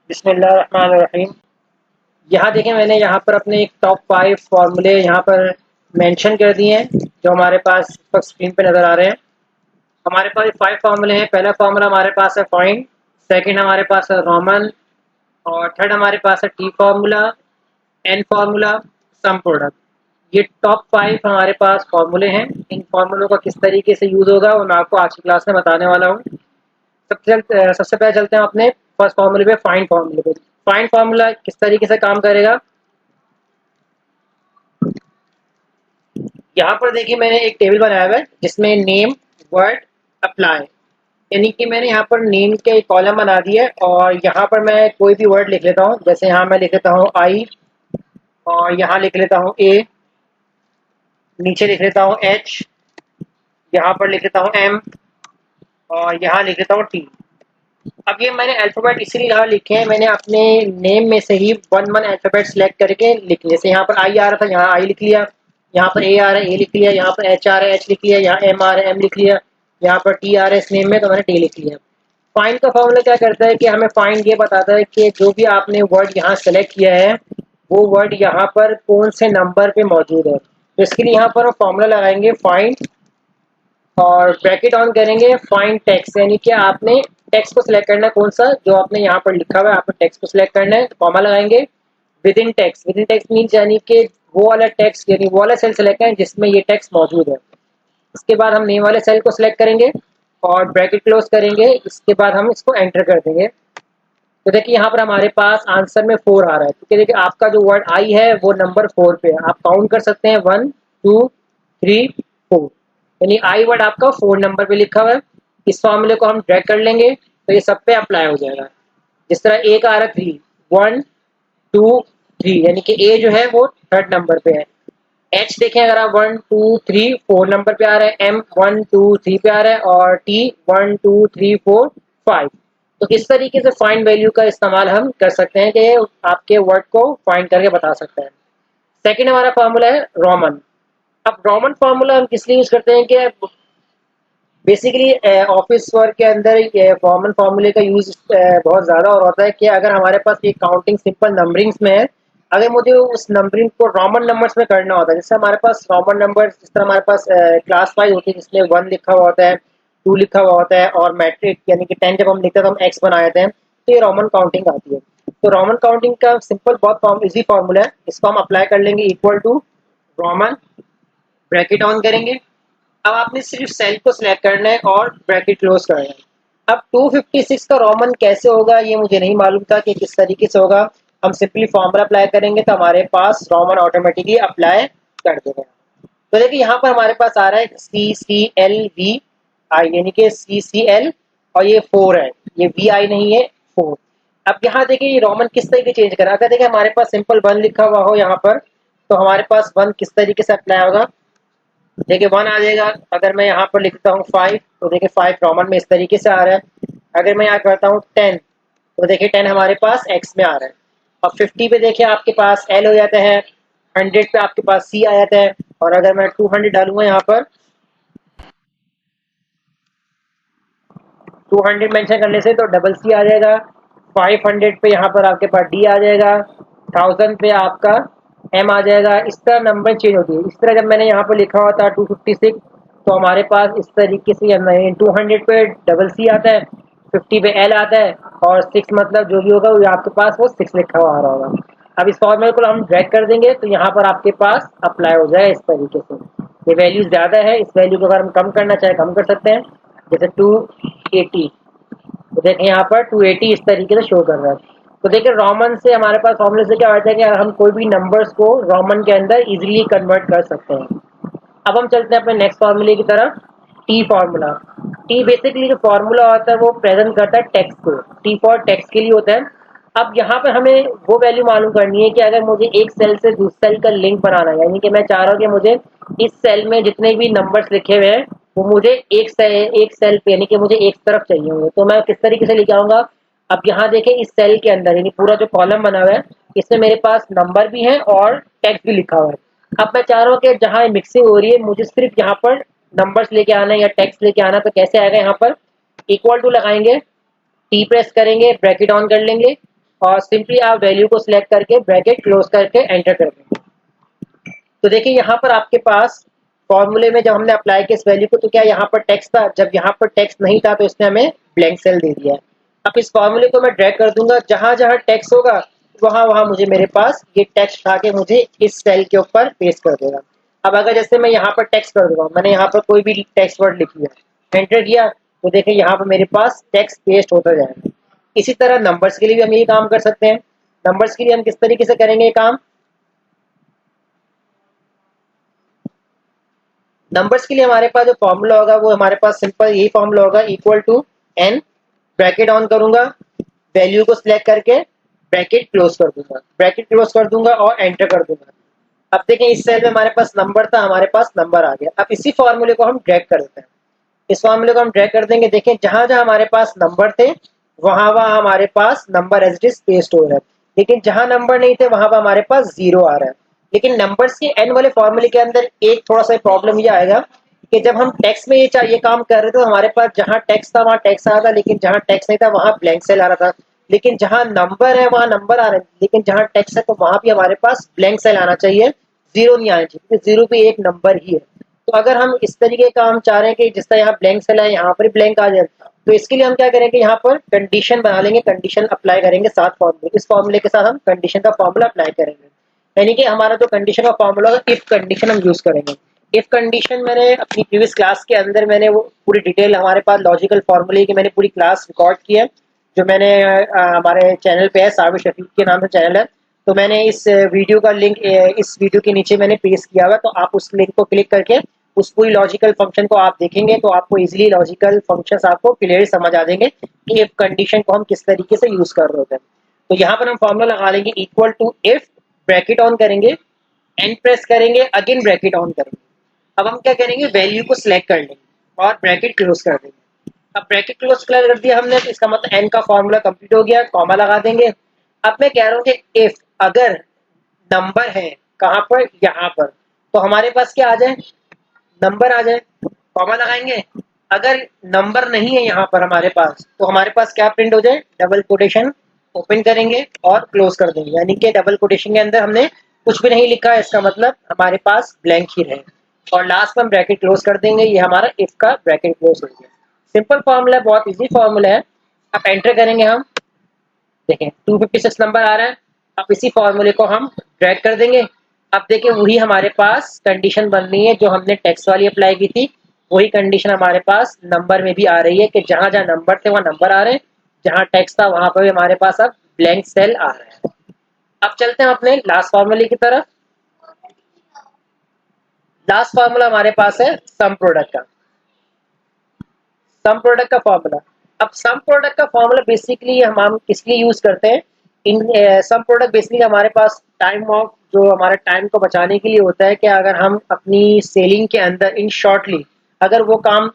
बिस्मिल्लाहिर्रहमानिर्रहीम। यहाँ देखें मैंने यहाँ पर अपने एक टॉप 5 फार्मूले यहाँ पर मेंशन कर दिए हैं जो हमारे पास पर स्क्रीन पे नज़र आ रहे हैं। हमारे पास 5 फार्मूले हैं। पहला फार्मूला हमारे पास है फाइंड, सेकंड हमारे पास है रोमन और थर्ड हमारे पास है T formula, N formula, some product. ये टॉप 5 हमारे पास फार्मूले हैं। इन फार्मूलों का किस तरीके से यूज़ होगा वो मैं आपको आज की क्लास में बताने वाला हूँ। सबसे पहले चलते हैं अपने फर्स्ट फार्मूले पे, फाइंड फार्मूले पे। फाइंड फार्मूला किस तरीके से काम करेगा, यहाँ पर देखिए मैंने एक टेबल बनाया हुआ है जिसमें नेम, वर्ड, अप्लाई, यानी कि मैंने यहाँ पर नेम के एक कॉलम बना दिया है और यहाँ पर मैं कोई भी वर्ड लिख लेता हूँ। जैसे यहाँ मैं लिख लेता हूँ आई और यहाँ लिख लेता हूँ ए, नीचे लिख लेता हूँ एच, यहाँ पर लिख लेता हूँ एम और यहाँ लिख लेता हूँ टी। अब ये मैंने अल्फाबेट इसीलिए यहाँ लिखे हैं, मैंने अपने नेम में से ही वन अल्फाबेट सेलेक्ट करके लिख लिया। जैसे यहाँ पर आई आ रहा था, यहाँ आई लिख लिया, यहाँ पर ए आ रहा है ए लिख लिया, यहाँ पर एच आ रहा है एच लिख लिया, यहाँ एम आ रहा है एम लिख लिया, यहाँ पर टी आ रहा है इस नेम में तो मैंने टी लिख लिया। फाइंड का फॉर्मूला क्या करता है कि हमें फाइंड ये बताता है कि जो भी आपने वर्ड यहाँ सेलेक्ट किया है वो वर्ड यहाँ पर कौन से नंबर पे मौजूद है। तो इसके लिए यहाँ पर हम फॉर्मूला लगाएंगे फाइंड और ब्रैकेट ऑन करेंगे फाइंड टेक्स्ट, यानी कि आपने टेक्स्ट को सिलेक्ट करना है कौन सा जो आपने यहाँ पर लिखा हुआ है, आपने टेक्स्ट को सिलेक्ट करना है। कॉमा लगाएंगे, विद इन टेक्स्ट मीन्स यानी कि वो वाला टेक्स्ट यानी वो वाला सेल सेलेक्ट करें जिसमें ये टेक्स्ट मौजूद है। इसके बाद हम नेम वाले सेल को सिलेक्ट करेंगे और ब्रैकेट क्लोज करेंगे। इसके बाद हम इसको एंटर कर देंगे। तो देखिए यहाँ पर हमारे पास आंसर में 4 आ रहा है, क्योंकि देखिए आपका जो वर्ड आई है वो नंबर 4 पे है। आप काउंट कर सकते हैं 1 2 3 4, यानी आई वर्ड आपका 4 नंबर पे लिखा हुआ है। इस फॉर्मूले को हम ड्रैग कर लेंगे तो ये सब पे अप्लाई हो जाएगा। जिस तरह ए का आ रहा है 3, 1 2 3, यानी कि ए जो है वो 3rd नंबर पे है। एच देखें अगर आप 1 2 3 4 नंबर पे आ रहा है, एम 1 2 3 पे आ रहा है और टी 1 2 3 4 5। तो इस तरीके से फाइंड वैल्यू का इस्तेमाल हम कर सकते हैं कि आपके वर्ड को फाइंड करके बता सकते हैं। सेकंड हमारा फार्मूला है रोमन। अब रोमन फार्मूला हम किस लिए यूज करते हैं कि बेसिकली ऑफिस वर्क के अंदर कॉमन फार्मूले का यूज बहुत ज़्यादा और होता है कि अगर हमारे पास ये काउंटिंग सिंपल नंबरिंग्स में है, अगर मुझे उस नंबरिंग को रोमन नंबर्स में करना होता है, जैसे हमारे पास रोमन नंबर्स जिस तरह हमारे पास क्लास वाइज होती है जिसमें 1 लिखा हुआ होता है, 2 लिखा हुआ होता है और मैट्रिक यानी कि 10 जब हम लिखते हैं तो हम एक्स बना देते हैं, तो ये रोमन काउंटिंग आती है। तो रोमन काउंटिंग का सिंपल बहुत ईजी फार्मूला है, इसको हम अप्लाई कर लेंगे equal to Roman, bracket on करेंगे। अब आपने सिर्फ सेल को सिलेक्ट करना है और ब्रैकेट क्लोज करना है। अब 256 का रोमन कैसे होगा ये मुझे नहीं मालूम था कि किस तरीके से होगा। हम सिंपली फॉर्मूला अप्लाई करेंगे तो हमारे पास रोमन ऑटोमेटिकली अप्लाई कर देगा। तो देखिए यहाँ पर हमारे पास आ रहा है CCLVI, यानी कि CCL और ये 4 है, ये VI नहीं है 4। अब यहाँ देखिए ये रोमन किस तरीके चेंज करा। अगर देखिए हमारे पास सिंपल 1 लिखा हुआ हो यहाँ पर तो हमारे पास 1 किस तरीके से अप्लाई होगा, देखिए 1 आ जाएगा। अगर मैं यहाँ पर लिखता हूँ 5 तो देखिए 5 रोमन में इस तरीके से आ रहा है। अगर मैं यहाँ करता हूँ 10 तो देखिए 10 हमारे पास एक्स में आ रहा है। अब 50 पे देखिए आपके पास एल हो जाता है, 100 पे आपके पास सी आ जाता है और अगर मैं 200 डालूंगा यहाँ पर 200 मेंशन करने से तो डबल सी आ जाएगा। 500 पे यहाँ पर आपके पास डी आ जाएगा, 1000 पे आपका एम आ जाएगा। इस तरह नंबर चेंज होती है। इस तरह जब मैंने यहाँ पर लिखा हुआ था 256 तो हमारे पास इस तरीके से 200 पे डबल सी आता है, 50 पे एल आता है और 6 मतलब जो भी होगा वो आपके पास वो 6 लिखा हुआ आ रहा होगा। अब इस फॉर्मूले को हम ड्रैग कर देंगे तो यहाँ पर आपके पास अप्लाई हो जाए इस तरीके से। ये वैल्यू ज़्यादा है, इस वैल्यू को अगर हम कम करना चाहे कम कर सकते हैं, जैसे 280 तो देखें यहाँ पर 280 इस तरीके से शो कर रहा है। तो देखिए रोमन से हमारे पास फॉर्मूले से क्या होता है कि हम कोई भी नंबर्स को रोमन के अंदर इजीली कन्वर्ट कर सकते हैं। अब हम चलते हैं अपने नेक्स्ट फार्मूले की तरफ, टी फार्मूला। टी बेसिकली जो फार्मूला होता है वो प्रेजेंट करता है टेक्स्ट को, टी फॉर टेक्स्ट के लिए होता है। अब यहाँ पर हमें वो वैल्यू मालूम करनी है कि अगर मुझे एक सेल से दूसरे सेल का लिंक बनाना है, यानी कि मैं चाह रहा हूँ कि मुझे इस सेल में जितने भी नंबर्स लिखे हुए हैं वो मुझे एक सेल पे यानी कि मुझे एक तरफ चाहिए होंगे, तो मैं किस तरीके से लेके आऊँगा। अब यहाँ देखें इस सेल के अंदर यानी पूरा जो कॉलम बना हुआ है इसमें मेरे पास नंबर भी है और टेक्स्ट भी लिखा हुआ है। अब मैं चाह रहा हूँ कि जहाँ मिक्सिंग हो रही है मुझे सिर्फ यहाँ पर नंबर्स लेके आना है या टेक्स्ट लेके आना, तो कैसे आएगा, यहाँ पर इक्वल टू लगाएंगे, टी प्रेस करेंगे, ब्रैकेट ऑन कर लेंगे और सिंपली आप वैल्यू को सिलेक्ट करके ब्रैकेट क्लोज करके एंटर कर देंगे। तो देखिए यहाँ पर आपके पास फॉर्मूले में जब हमने अप्लाई किया इस वैल्यू को, तो क्या यहाँ पर टेक्स्ट था, जब यहाँ पर टेक्स्ट नहीं था तो इसने हमें ब्लैंक सेल दे दिया है। अब इस फॉर्मूले को मैं ड्रैग कर दूंगा, जहां जहां टेक्स्ट होगा वहां वहां मुझे मेरे पास ये टेक्स्ट उठा के मुझे इस सेल के ऊपर पेस्ट कर देगा। अब अगर जैसे मैं यहाँ पर टेक्स्ट कर दूंगा, मैंने यहाँ पर कोई भी टेक्स्ट वर्ड लिख लिया, एंटर किया, तो देखिए यहाँ पर मेरे पास टेक्स्ट पेस्ट होता जाएगा। इसी तरह नंबर्स के लिए भी हम यही काम कर सकते हैं। नंबर्स के लिए हम किस तरीके से करेंगे ये काम? नंबर्स के लिए हमारे पास जो फॉर्मूला होगा वो हमारे पास सिंपल यही फॉर्मूला होगा, equal to N, bracket on करूंगा, वैल्यू को सिलेक्ट करके ब्रैकेट क्लोज कर दूंगा, ब्रैकेट क्लोज कर दूंगा और एंटर कर दूंगा। अब देखें इस सेल में हमारे पास नंबर था, हमारे पास नंबर आ गया। अब इसी फॉर्मूले को हम ड्रैग कर देते हैं, इस फॉर्मूले को हम ड्रैग कर देंगे। देखें जहां जहां हमारे पास नंबर थे वहां वहां हमारे पास number as it is paste हो रहा है, लेकिन जहां नंबर नहीं थे वहां पर हमारे पास जीरो आ रहा है। लेकिन नंबर्स के एन वाले फॉर्मूले के अंदर एक थोड़ा सा प्रॉब्लम ये आएगा कि जब हम टेक्स्ट में ये काम कर रहे थे तो हमारे पास जहां टेक्स्ट था वहां टेक्स्ट आ रहा था, लेकिन जहां टेक्स्ट नहीं था वहां ब्लैंक सेल आ रहा था। लेकिन जहां नंबर है वहां नंबर आ रहे हैं, लेकिन जहां टेक्स्ट है तो वहां भी हमारे पास ब्लैंक सेल आना चाहिए, जीरो नहीं आना चाहिए, क्योंकि जीरो भी एक नंबर ही है। तो अगर हम इस तरीके का हम चाह रहे हैं कि जिस तरह यहाँ ब्लैंक सेल है यहाँ पर ब्लैंक आ जाए, तो इसके लिए हम क्या करेंगे, यहाँ पर कंडीशन बना लेंगे, कंडीशन अप्लाई करेंगे साथ फॉर्मूले, इस फॉर्मूले के साथ हम कंडीशन का फॉर्मूला अप्लाई करेंगे। यानी कि हमारा जो कंडीशन का फॉर्मूला होगा इफ कंडीशन हम यूज करेंगे। इफ कंडीशन मैंने अपनी प्रीवियस क्लास के अंदर मैंने वो पूरी डिटेल हमारे पास लॉजिकल फॉर्मूले की मैंने पूरी क्लास रिकॉर्ड की है, जो मैंने हमारे चैनल पे है, साबिर शफीक के नाम से चैनल है। तो मैंने इस वीडियो का लिंक इस वीडियो के नीचे मैंने पेस्ट किया हुआ है, तो आप उस लिंक को क्लिक करके उस पूरी लॉजिकल फंक्शन को आप देखेंगे तो आपको इजीली लॉजिकल फंक्शंस आपको क्लियर समझ आ जाएंगे कि इफ कंडीशन को हम किस तरीके से यूज कर रहे होते हैं। तो यहाँ पर हम फॉर्मूला लगा लेंगे, equal to if, bracket on करेंगे, एंड प्रेस करेंगे, अगेन ब्रैकेट ऑन करेंगे। अब हम क्या करेंगे, वैल्यू को सिलेक्ट कर लेंगे और ब्रैकेट क्लोज कर देंगे। अब ब्रैकेट क्लोज कर दिया हमने, तो इसका मतलब एन का फॉर्मूला कंप्लीट हो गया, कॉमा लगा देंगे। अब मैं कह रहा हूँ कि इफ अगर नंबर है कहाँ पर, यहाँ पर, तो हमारे पास क्या आ जाए, नंबर आ जाए, कॉमा लगाएंगे। अगर नंबर नहीं है यहाँ पर हमारे पास, तो हमारे पास क्या प्रिंट हो जाए, डबल कोटेशन ओपन करेंगे और क्लोज कर देंगे। यानी कि डबल कोटेशन के अंदर हमने कुछ भी नहीं लिखा है, इसका मतलब हमारे पास ब्लैंक ही रहे, और लास्ट में हम ब्रैकेट क्लोज कर देंगे। ये हमारा इफ का ब्रैकेट क्लोज हो गया। सिंपल फॉर्मूला है, बहुत इजी फॉर्मूला है। अब एंटर करेंगे हम, देखें 256 नंबर आ रहा है। अब इसी फॉर्मूले को हम ड्रैग कर देंगे। अब देखिए वही हमारे पास कंडीशन बन रही है जो हमने टेक्स्ट वाली अप्लाई की थी, वही कंडीशन हमारे पास नंबर में भी आ रही है कि जहां जहां नंबर थे वहां नंबर आ रहे हैं, जहां टेक्स्ट था वहां पर भी हमारे पास अब ब्लैंक सेल आ रहा है। अब चलते हैं अपने लास्ट फॉर्मूले की तरफ। लास्ट फार्मूला हमारे पास है सम प्रोडक्ट का, सम प्रोडक्ट का फॉर्मूला। अब सम प्रोडक्ट का फॉर्मूला बेसिकली हम किस लिए यूज करते हैं, इन सम प्रोडक्ट बेसिकली हमारे पास टाइम ऑफ, जो हमारे टाइम को बचाने के लिए होता है कि अगर हम अपनी सेलिंग के अंदर इन शॉर्टली अगर वो काम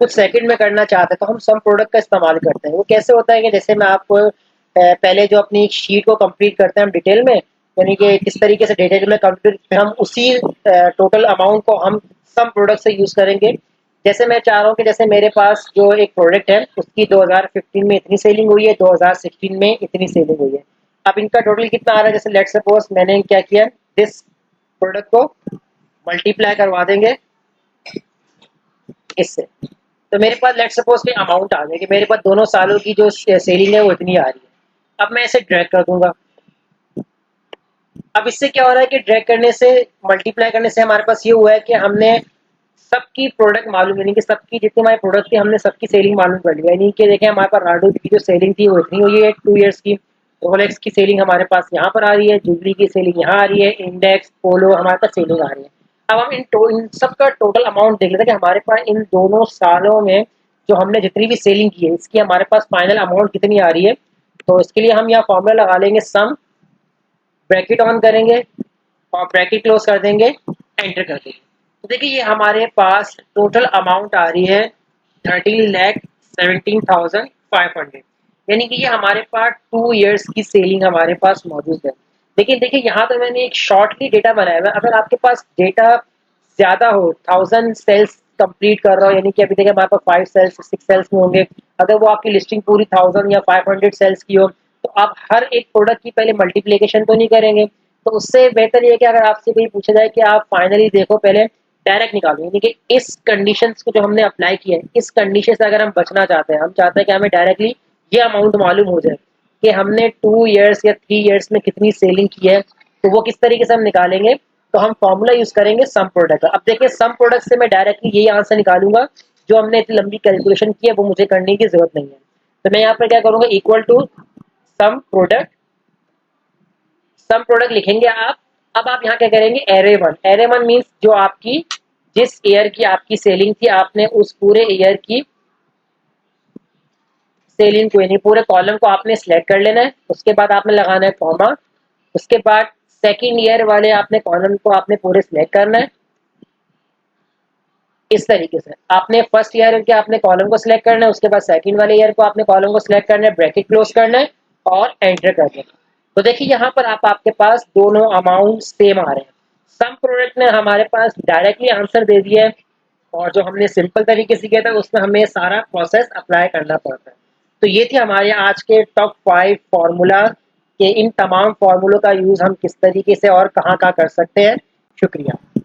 कुछ सेकंड में करना चाहते हैं तो हम सम प्रोडक्ट का इस्तेमाल करते हैं। वो कैसे होता है कि जैसे मैं आपको पहले जो अपनी शीट को कंप्लीट करते हैं हम डिटेल में, यानी कि किस तरीके से डिटेल में कंप्लीट, हम उसी टोटल अमाउंट को हम सम प्रोडक्ट से यूज करेंगे। जैसे मैं चाह रहा हूँ कि जैसे मेरे पास जो एक प्रोडक्ट है उसकी 2015 में इतनी सेलिंग हुई है, 2016 में इतनी सेलिंग हुई है, अब इनका टोटल कितना आ रहा है। जैसे लेट्स सपोज मैंने क्या किया, दिस प्रोडक्ट को मल्टीप्लाई करवा देंगे इससे, तो मेरे पास लेट्स सपोज के अमाउंट आ गया कि मेरे पास दोनों सालों की जो सेलिंग है वो इतनी आ रही है। अब मैं इसे ड्रैग कर दूंगा। अब इससे क्या हो रहा है कि ड्रैग करने से, मल्टीप्लाई करने से हमारे पास ये हुआ है कि हमने सबकी प्रोडक्ट मालूम, यानी कि सबकी जितनी हमारी प्रोडक्ट थी हमने सबकी सेलिंग मालूम कर लिया। यानी कि देखें हमारे पास राडो की जो सेलिंग थी वो इतनी हुई है 2 ईयर्स की, रोलेक्स की सेलिंग हमारे पास यहाँ पर आ रही है, जुबली की सेलिंग यहाँ आ रही है, इंडेक्स पोलो हमारे पास सेलिंग आ रही है। अब हम इन सब का टोटल अमाउंट देख लेते हैं कि हमारे पास इन दोनों सालों में जो हमने जितनी भी सेलिंग की है इसकी हमारे पास फाइनल अमाउंट कितनी आ रही है। तो इसके लिए हम यहाँ फॉर्मूला लगा लेंगे, सम, ब्रैकेट ऑन करेंगे और ब्रैकेट क्लोज कर देंगे, एंटर कर देंगे। तो देखिए ये हमारे पास टोटल अमाउंट आ रही है 13,17,500, यानी कि ये हमारे पास 2 ईयर्स की सेलिंग हमारे पास मौजूद है। लेकिन देखिए यहाँ तो मैंने एक शॉर्टली डेटा बनाया हुआ है। अगर आपके पास डेटा ज्यादा हो, 1000 सेल्स कंप्लीट कर रहा हो, यानी कि अभी देखिए हमारे पास 5 सेल्स 6 सेल्स में होंगे, अगर वो आपकी लिस्टिंग पूरी 1000 या 500 सेल्स की हो तो आप हर एक प्रोडक्ट की पहले मल्टीप्लिकेशन तो नहीं करेंगे। तो उससे बेहतर ये है कि अगर आपसे कोई पूछा जाए कि आप फाइनली देखो पहले डायरेक्ट निकालो, यानी कि इस कंडीशंस को जो हमने अप्लाई किया है, इस कंडीशन से अगर हम बचना चाहते हैं, हम चाहते हैं कि हमें डायरेक्टली ये अमाउंट मालूम हो जाए कि हमने 2 ईयर्स या 3 ईयर्स में कितनी सेलिंग की है, तो वो किस तरीके से हम निकालेंगे। तो हम फॉर्मूला यूज करेंगे सम प्रोडक्ट का। अब देखिए सम प्रोडक्ट से मैं डायरेक्टली यही आंसर निकालूंगा, जो हमने इतनी लंबी कैलकुलेशन की है वो मुझे करने की जरूरत नहीं है। तो मैं यहाँ पर क्या करूंगा, equal to sum product, sum product लिखेंगे आप। अब आप यहाँ क्या करेंगे, एरे वन मीन्स जो आपकी जिस ईयर की आपकी सेलिंग थी, आपने उस पूरे ईयर की सेलिंग को, यानी पूरे कॉलम को आपने सिलेक्ट कर लेना है। उसके बाद आपने लगाना है कॉमा। उसके बाद सेकेंड ईयर वाले आपने कॉलम को आपने पूरे सिलेक्ट करना है। इस तरीके से आपने फर्स्ट ईयर के आपने कॉलम को सिलेक्ट करना है, उसके बाद सेकंड वाले ईयर को आपने कॉलम को सिलेक्ट करना है, ब्रैकेट क्लोज करना है और एंटर कर देना। तो देखिए यहाँ पर आपके पास दोनों अमाउंट सेम आ रहे हैं। सम प्रोडक्ट ने हमारे पास डायरेक्टली आंसर दे दिया है, और जो हमने सिंपल तरीके से किया था उसमें हमें सारा प्रोसेस अप्लाई करना पड़ता है। तो ये थे हमारे आज के टॉप 5 फार्मूला के। इन तमाम फार्मूलों का यूज हम किस तरीके से और कहाँ कहाँ कर सकते हैं। शुक्रिया।